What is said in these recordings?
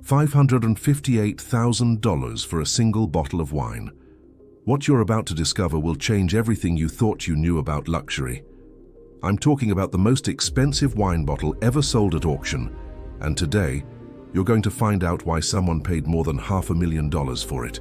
$558,000 for a single bottle of wine. What you're about to discover will change everything you thought you knew about luxury. I'm talking about the most expensive wine bottle ever sold at auction, and today, you're going to find out why someone paid more than $500,000 for it.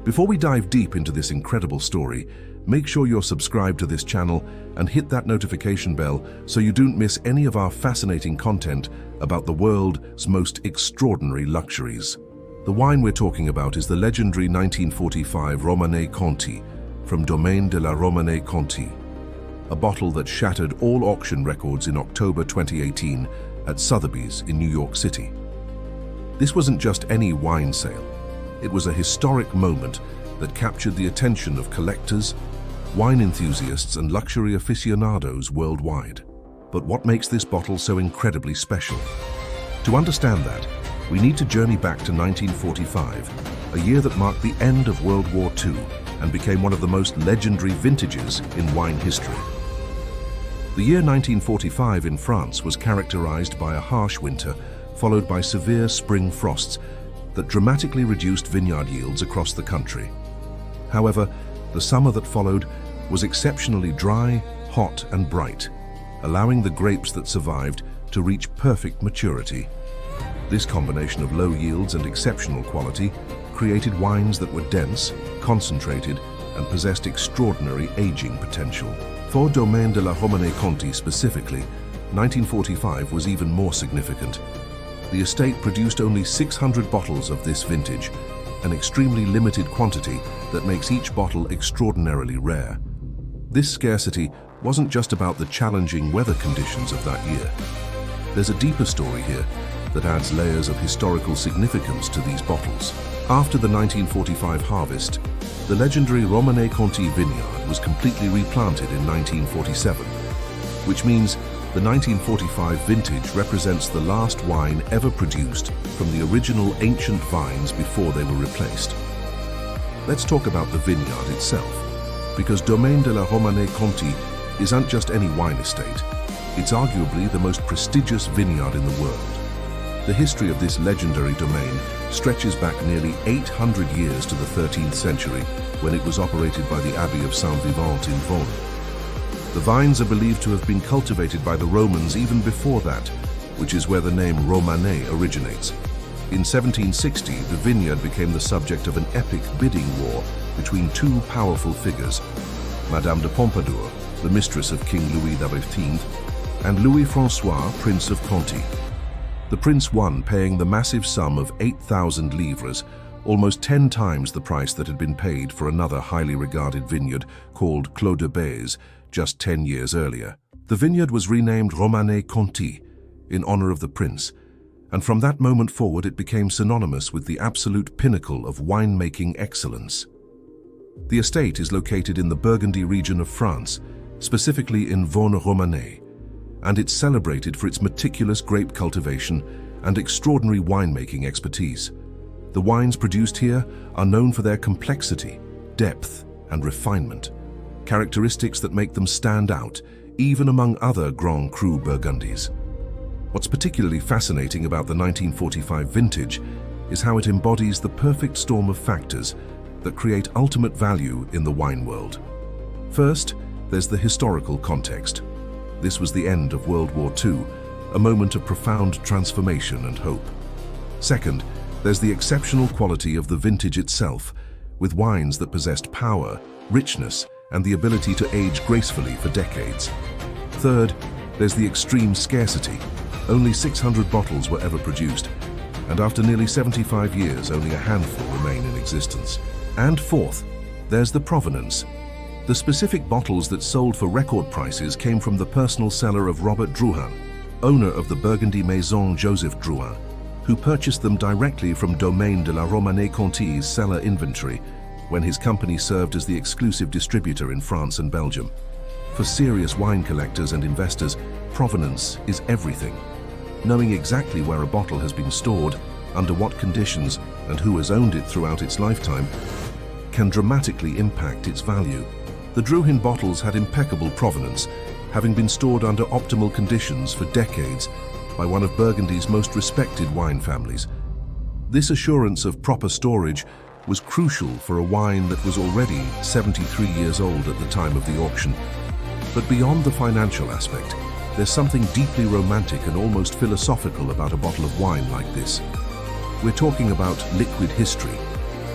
Before we dive deep into this incredible story, make sure you're subscribed to this channel and hit that notification bell so you don't miss any of our fascinating content about the world's most extraordinary luxuries. The wine we're talking about is the legendary 1945 Romanée-Conti from Domaine de la Romanée-Conti, a bottle that shattered all auction records in October 2018 at Sotheby's in New York City. This wasn't just any wine sale. It was a historic moment that captured the attention of collectors, wine enthusiasts, and luxury aficionados worldwide. But what makes this bottle so incredibly special? To understand that, we need to journey back to 1945, a year that marked the end of World War II and became one of the most legendary vintages in wine history. The year 1945 in France was characterized by a harsh winter, followed by severe spring frosts that dramatically reduced vineyard yields across the country. However, the summer that followed was exceptionally dry, hot, and bright, allowing the grapes that survived to reach perfect maturity. This combination of low yields and exceptional quality created wines that were dense, concentrated, and possessed extraordinary aging potential. For Domaine de la Romanée-Conti specifically, 1945 was even more significant. The estate produced only 600 bottles of this vintage, an extremely limited quantity that makes each bottle extraordinarily rare. This scarcity wasn't just about the challenging weather conditions of that year. There's a deeper story here that adds layers of historical significance to these bottles. After the 1945 harvest, the legendary Romanée-Conti vineyard was completely replanted in 1947, which means the 1945 vintage represents the last wine ever produced from the original ancient vines before they were replaced. Let's talk about the vineyard itself, because Domaine de la Romanée-Conti isn't just any wine estate. It's arguably the most prestigious vineyard in the world. The history of this legendary domain stretches back nearly 800 years to the 13th century, when it was operated by the Abbey of Saint-Vivant in Vaud. The vines are believed to have been cultivated by the Romans even before that, which is where the name Romanée originates. In 1760, the vineyard became the subject of an epic bidding war between two powerful figures, Madame de Pompadour, the mistress of King Louis XV, and Louis-François, Prince of Conti. The prince won, paying the massive sum of 8,000 livres, almost 10 times the price that had been paid for another highly regarded vineyard called Clos de Bèze just 10 years earlier. The vineyard was renamed Romanée-Conti in honor of the prince, and from that moment forward it became synonymous with the absolute pinnacle of winemaking excellence. The estate is located in the Burgundy region of France, specifically in Vaud-Romanée, and it's celebrated for its meticulous grape cultivation and extraordinary winemaking expertise. The wines produced here are known for their complexity, depth, and refinement, characteristics that make them stand out even among other Grand Cru Burgundies. What's particularly fascinating about the 1945 vintage is how it embodies the perfect storm of factors that create ultimate value in the wine world. First, there's the historical context. This was the end of World War II, a moment of profound transformation and hope. Second, there's the exceptional quality of the vintage itself, with wines that possessed power, richness, and the ability to age gracefully for decades. Third, there's the extreme scarcity. Only 600 bottles were ever produced, and after nearly 75 years, only a handful remain in existence. And fourth, there's the provenance. The specific bottles that sold for record prices came from the personal cellar of Robert Drouhin, owner of the Burgundy Maison Joseph Drouhin, who purchased them directly from Domaine de la Romanée-Conti's cellar inventory when his company served as the exclusive distributor in France and Belgium. For serious wine collectors and investors, provenance is everything. Knowing exactly where a bottle has been stored, under what conditions, and who has owned it throughout its lifetime can dramatically impact its value. The Drouhin bottles had impeccable provenance, having been stored under optimal conditions for decades by one of Burgundy's most respected wine families. This assurance of proper storage was crucial for a wine that was already 73 years old at the time of the auction. But beyond the financial aspect, there's something deeply romantic and almost philosophical about a bottle of wine like this. We're talking about liquid history,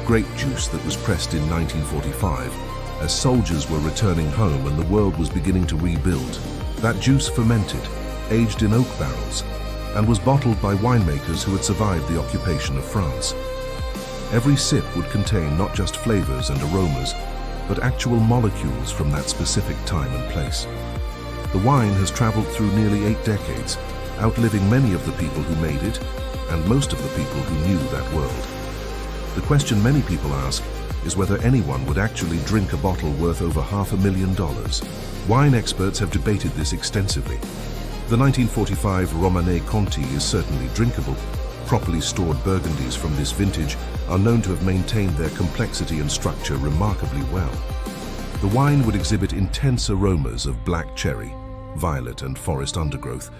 grape juice that was pressed in 1945, as soldiers were returning home and the world was beginning to rebuild. That juice fermented, aged in oak barrels, and was bottled by winemakers who had survived the occupation of France. Every sip would contain not just flavors and aromas, but actual molecules from that specific time and place. The wine has traveled through nearly 8 decades, outliving many of the people who made it, and most of the people who knew that world. The question many people ask is whether anyone would actually drink a bottle worth over $500,000. Wine experts have debated this extensively. The 1945 Romanée-Conti is certainly drinkable. Properly stored Burgundies from this vintage are known to have maintained their complexity and structure remarkably well. The wine would exhibit intense aromas of black cherry, violet and forest undergrowth,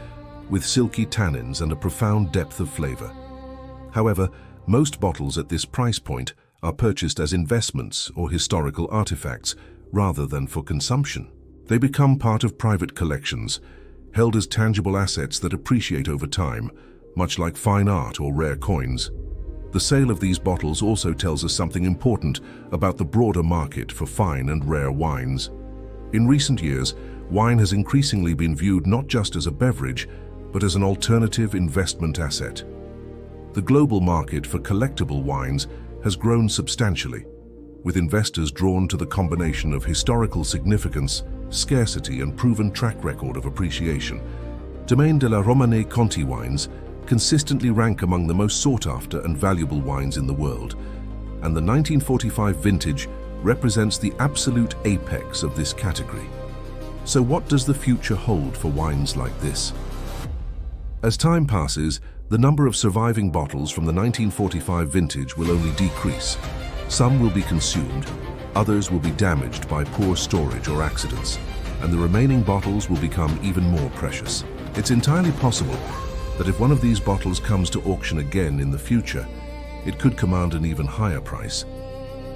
with silky tannins and a profound depth of flavor. However, most bottles at this price point are purchased as investments or historical artifacts rather than for consumption. They become part of private collections, held as tangible assets that appreciate over time, much like fine art or rare coins. The sale of these bottles also tells us something important about the broader market for fine and rare wines. In recent years, wine has increasingly been viewed not just as a beverage, but as an alternative investment asset. The global market for collectible wines has grown substantially, with investors drawn to the combination of historical significance, scarcity, and proven track record of appreciation. Domaine de la Romanée-Conti wines consistently rank among the most sought-after and valuable wines in the world, and the 1945 vintage represents the absolute apex of this category. So what does the future hold for wines like this? As time passes, the number of surviving bottles from the 1945 vintage will only decrease. Some will be consumed, others will be damaged by poor storage or accidents, and the remaining bottles will become even more precious. It's entirely possible that if one of these bottles comes to auction again in the future, it could command an even higher price.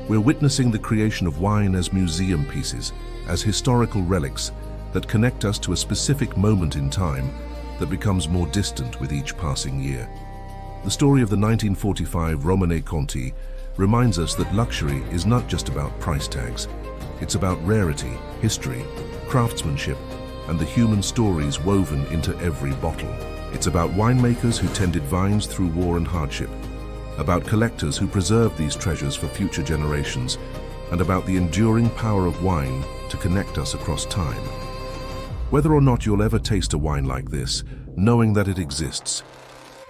We're witnessing the creation of wine as museum pieces, as historical relics that connect us to a specific moment in time that becomes more distant with each passing year. The story of the 1945 Romanée-Conti reminds us that luxury is not just about price tags. It's about rarity, history, craftsmanship, and the human stories woven into every bottle. It's about winemakers who tended vines through war and hardship, about collectors who preserved these treasures for future generations, and about the enduring power of wine to connect us across time. Whether or not you'll ever taste a wine like this, knowing that it exists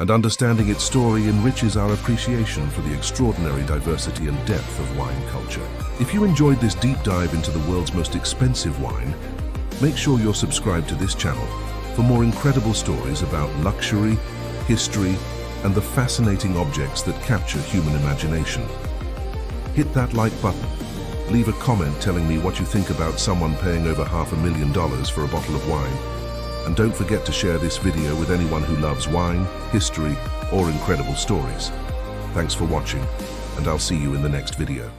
and understanding its story enriches our appreciation for the extraordinary diversity and depth of wine culture. If you enjoyed this deep dive into the world's most expensive wine, make sure you're subscribed to this channel for more incredible stories about luxury, history, and the fascinating objects that capture human imagination. Hit that like button. Leave a comment telling me what you think about someone paying over $500,000 for a bottle of wine. And don't forget to share this video with anyone who loves wine, history, or incredible stories. Thanks for watching, and I'll see you in the next video.